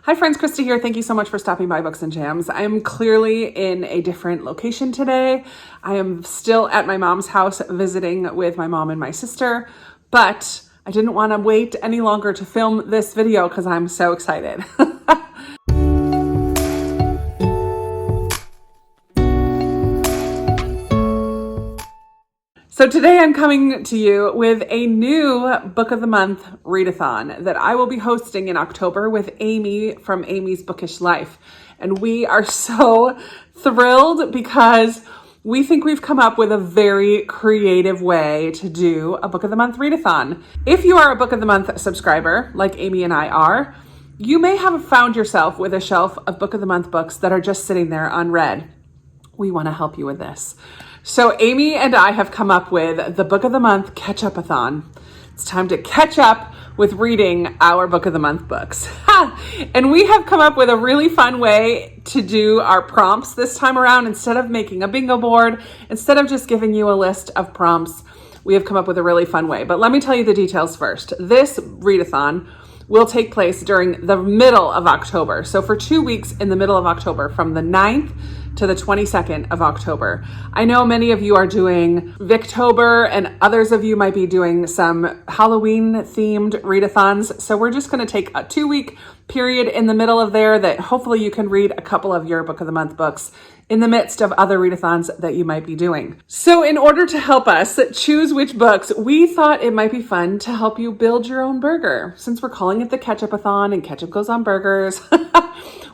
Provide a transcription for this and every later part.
Hi friends, Krista here. Thank you so much for stopping by Books and Jams. I am clearly in a different location today. I am still at my mom's house visiting with my mom and my sister, but I didn't want to wait any longer to film this video because I'm so excited. So today I'm coming to you with a new Book of the Month readathon that I will be hosting in October with Amy from Amy's Bookish Life. And we are so thrilled because we think we've come up with a very creative way to do a Book of the Month readathon. If you are a Book of the Month subscriber, like Amy and I are, you may have found yourself with a shelf of Book of the Month books that are just sitting there unread. We want to help you with this. So Amy and I have come up with the Book of the Month Ketchup-A-Thon. It's time to catch up with reading our Book of the Month books. And we have come up with a really fun way to do our prompts this time around. Instead of making a bingo board, instead of just giving you a list of prompts, we have come up with a really fun way. But let me tell you the details first. This readathon will take place during the middle of October. So for 2 weeks in the middle of October, from the 9th to the 22nd of October. I know many of you are doing Victober and others of you might be doing some Halloween themed readathons. So we're just going to take a 2-week period in the middle of there that hopefully you can read a couple of your Book of the Month books in the midst of other readathons that you might be doing. So in order to help us choose which books, we thought it might be fun to help you build your own burger. Since we're calling it the Ketchup-A-Thon and ketchup goes on burgers,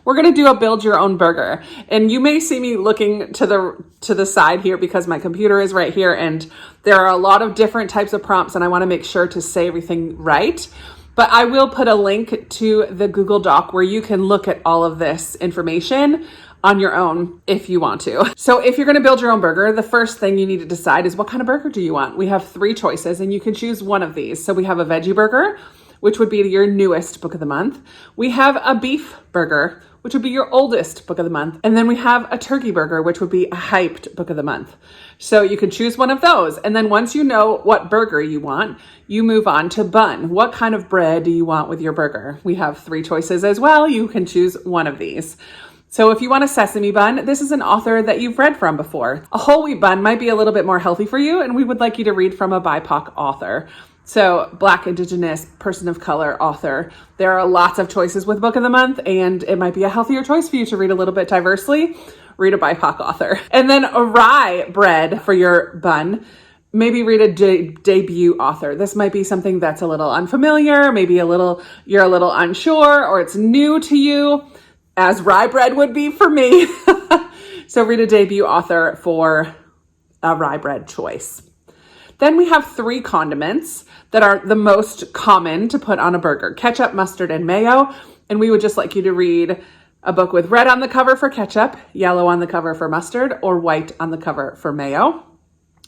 we're gonna do a build your own burger. And you may see me looking to the side here because my computer is right here and there are a lot of different types of prompts and I wanna make sure to say everything right. But I will put a link to the Google Doc where you can look at all of this information on your own if you want to. So if you're gonna build your own burger, the first thing you need to decide is what kind of burger do you want? We have 3 choices and you can choose one of these. So we have a veggie burger, which would be your newest Book of the Month. We have a beef burger, which would be your oldest Book of the Month. And then we have a turkey burger, which would be a hyped Book of the Month. So you can choose one of those. And then once you know what burger you want, you move on to bun. What kind of bread do you want with your burger? We have 3 choices as well. You can choose one of these. So if you want a sesame bun, this is an author that you've read from before. A whole wheat bun might be a little bit more healthy for you, and we would like you to read from a BIPOC author. So Black, Indigenous, person of color author. There are lots of choices with Book of the Month, and it might be a healthier choice for you to read a little bit diversely. Read a BIPOC author. And then a rye bread for your bun. Maybe read a debut author. This might be something that's a little unfamiliar, maybe you're a little unsure, or it's new to you, as rye bread would be for me. So read a debut author for a rye bread choice. Then we have 3 condiments that are the most common to put on a burger: ketchup, mustard, and mayo. And we would just like you to read a book with red on the cover for ketchup, yellow on the cover for mustard, or white on the cover for mayo.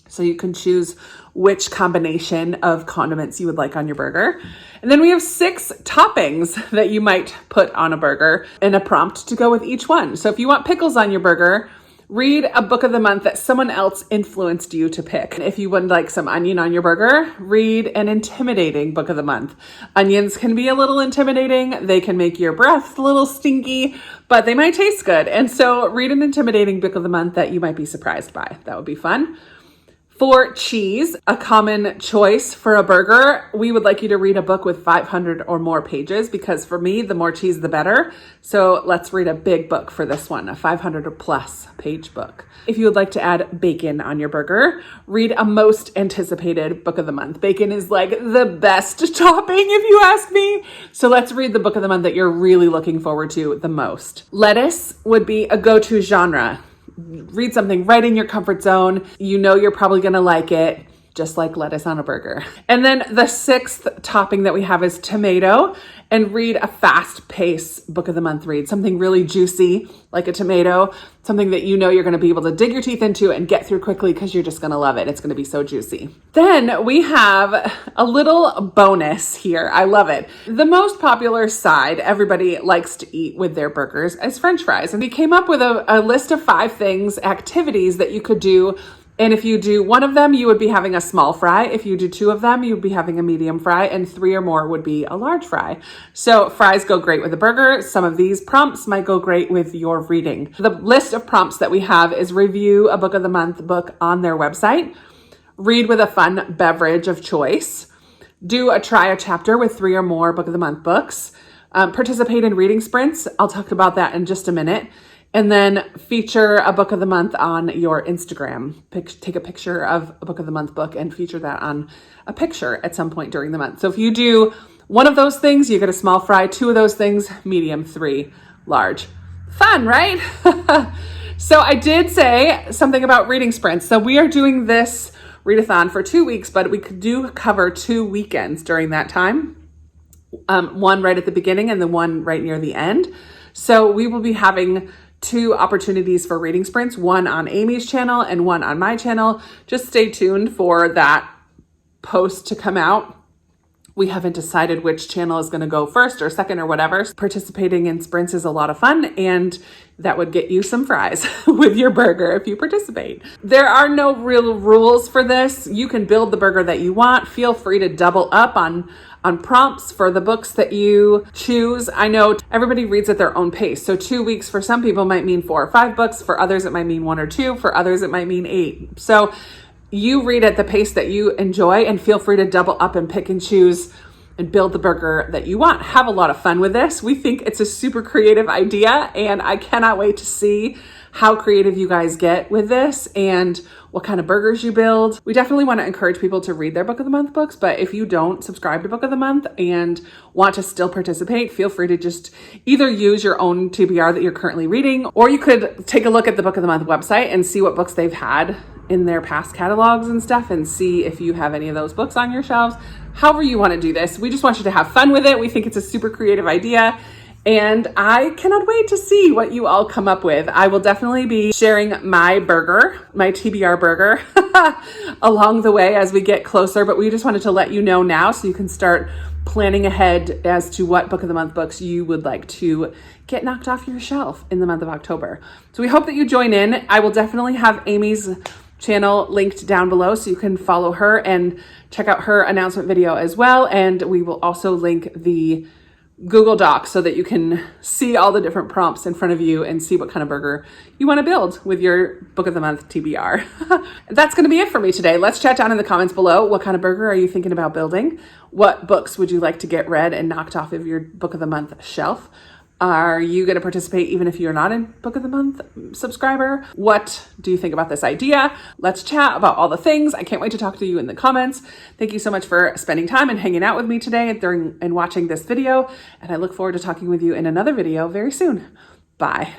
So you can choose which combination of condiments you would like on your burger. And then we have 6 toppings that you might put on a burger and a prompt to go with each one. So if you want pickles on your burger, read a Book of the Month that someone else influenced you to pick. If you would like some onion on your burger, read an intimidating Book of the Month. Onions can be a little intimidating. They can make your breath a little stinky, but they might taste good. And so read an intimidating Book of the Month that you might be surprised by. That would be fun. For cheese, a common choice for a burger, we would like you to read a book with 500 or more pages because for me, the more cheese, the better. So let's read a big book for this one, a 500 or plus page book. If you would like to add bacon on your burger, read a most anticipated Book of the Month. Bacon is like the best topping if you ask me. So let's read the Book of the Month that you're really looking forward to the most. Lettuce would be a go-to genre. Read something right in your comfort zone. You know you're probably going to like it, just like lettuce on a burger. And then the 6th topping that we have is tomato. And read a fast-paced Book of the Month read. Something really juicy, like a tomato. Something that you know you're going to be able to dig your teeth into and get through quickly because you're just going to love it. It's going to be so juicy. Then we have a little bonus here. I love it. The most popular side everybody likes to eat with their burgers is French fries. And we came up with a list of 5 activities that you could do And if you do one of them, you would be having a small fry. If you do two of them, you'd be having a medium fry, and three or more would be a large fry. So fries go great with a burger. Some of these prompts might go great with your reading. The list of prompts that we have is review a book of the month book on their website, read with a fun beverage of choice, try a chapter with 3 or more book of the month books, participate in reading sprints. I'll talk about that in just a minute. And then feature a book of the month on your Instagram. Take a picture of a book of the month book and feature that on a picture at some point during the month. So if you do one of those things, you get a small fry, 2 of those things, medium, 3, large. Fun, right? So I did say something about reading sprints. So we are doing this readathon for 2 weeks, but we do cover 2 weekends during that time. One right at the beginning and the one right near the end. So we will be having 2 opportunities for reading sprints, one on Amy's channel and one on my channel. Just stay tuned for that post to come out. We haven't decided which channel is going to go first or second or whatever. Participating in sprints is a lot of fun, and that would get you some fries with your burger if you participate. There are no real rules for this. You can build the burger that you want. Feel free to double up on prompts for the books that you choose. I know everybody reads at their own pace. So 2 weeks for some people might mean 4 or 5 books. For others, it might mean 1 or 2. For others, it might mean 8. So you read at the pace that you enjoy, and feel free to double up and pick and choose and build the burger that you want. Have a lot of fun with this. We think it's a super creative idea, and I cannot wait to see how creative you guys get with this and what kind of burgers you build. We definitely want to encourage people to read their book of the month books, but if you don't subscribe to book of the month and want to still participate, feel free to just either use your own TBR that you're currently reading, or you could take a look at the book of the month website and see what books they've had in their past catalogs and stuff, and see if you have any of those books on your shelves. However you want to do this, we just want you to have fun with it. We think it's a super creative idea, and I cannot wait to see what you all come up with. I will definitely be sharing my burger, my TBR burger, along the way as we get closer, but we just wanted to let you know now so you can start planning ahead as to what book of the month books you would like to get knocked off your shelf in the month of October. So we hope that you join in. I will definitely have Amy's channel linked down below so you can follow her and check out her announcement video as well. And we will also link the Google Doc so that you can see all the different prompts in front of you and see what kind of burger you want to build with your book of the month TBR. That's going to be it for me today. Let's chat down in the comments below. What kind of burger are you thinking about building? What books would you like to get read and knocked off of your book of the month shelf? Are you going to participate even if you're not a book of the month subscriber? What do you think about this idea? Let's chat about all the things. I can't wait to talk to you in the comments. Thank you so much for spending time and hanging out with me today and watching this video. And I look forward to talking with you in another video very soon. Bye.